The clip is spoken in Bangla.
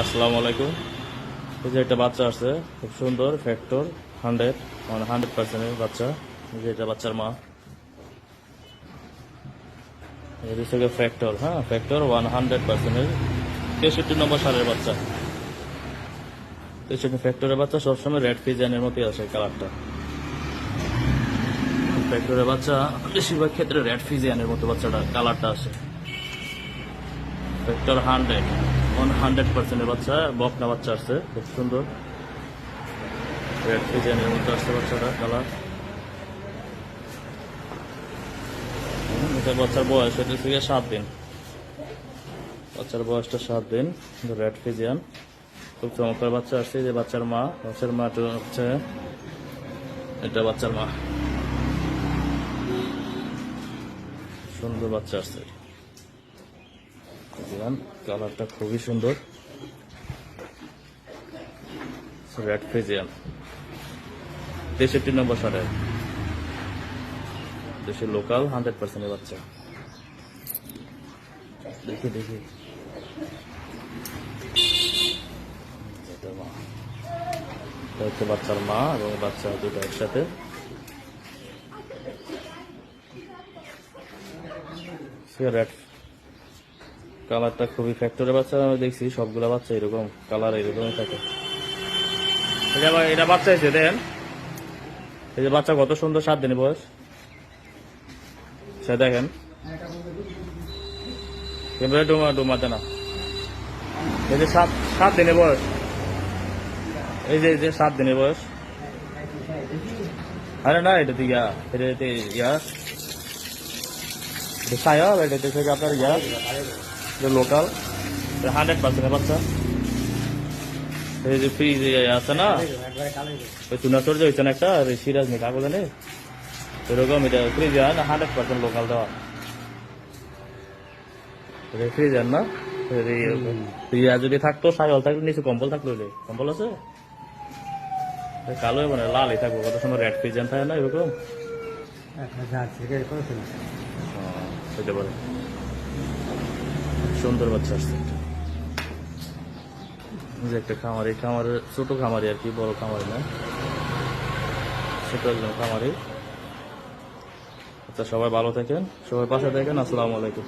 আসসালামু আলাইকুম। এই যে একটা বাচ্চা আছে, খুব সুন্দর, ফ্যাক্টর 100, মানে 100% বাচ্চা। এই যে এটা বাচ্চার মা। এই হচ্ছে ফ্যাক্টর, হ্যাঁ, ফ্যাক্টর 100%। 63 নম্বর সালের বাচ্চা। 63 ফ্যাক্টরের বাচ্চা সবসময় রেড ফিজিয়ানের মতোই আসে কালারটা। ফ্যাক্টরের বাচ্চা বেশিরভাগ ক্ষেত্রে রেড ফিজিয়ানের মতো বাচ্চাটা কালারটা আসে। ফ্যাক্টর 100% বাচ্চা, বকনা বাচ্চা আসছে, খুব সুন্দর রেড ফিজিয়ানের মতো আসছে বাচ্চাটা কালার। এটা বাচ্চার বয়স এটা থেকে 7 দিন। বাচ্চার বয়সটা 7 দিন। রেড ফিজিয়ান, খুব চমৎকার বাচ্চা আসছে। যে বাচ্চার মা, বাচ্চার মা হচ্ছে এটা বাচ্চার মা। সুন্দর বাচ্চা আসছে, কালারটা খুবই সুন্দর। রেড ফিজিয়ান 63 নম্বর সালের দেশের লোকাল 100% বাচ্চা। দেখি দেখি এটা মা, এটা হচ্ছে বাচ্চার মা এবং বাচ্চা দুটো একসাথে। রেড কালারটা খুবই ফ্যাক্টরি বাচ্চা। আমি দেখছি সবগুলা বাচ্চা এরকম কালার, এরকমই থাকে। এটা বাচ্চা হয়েছে, দেখেন এই যে বাচ্চা কত সুন্দর, 7 দিনের বয়স। সে দেখেন ডুমাতে না, এই যে 7 দিনের বয়স, এই যে 7 দিনের বয়স। আরে না, এটা ইয়া, এটা ইয়া সায়ব, এটা থেকে আপনার ইয়া লোকাল 100% বাচ্চা। এই যে ফ্রিজ আছে না, ওই চুনা চর্য হয়েছে না একটা, আর সিরাজ নেই কাগজ নেই, এরকম এটা ফ্রিজার 100% লোকাল দেওয়া। ফ্রিজার না, ইয়া যদি থাকতো, সাইকেল থাকলে নিচে কম্বল থাকলো, কম্বল আছে কালো মানে লালই থাকবো। কত সময় রেড ফ্রিজার থাকে না এরকম, হতে পারে। সুন্দর বাচ্চা আসছে যে একটা খামারি, খামারের ছোট খামারি আর কি, বড় খামারি না, ছোট একজন খামারি। আচ্ছা, সবাই ভালো থাকেন, সবাই পাশে থাকেন। আসসালামু আলাইকুম।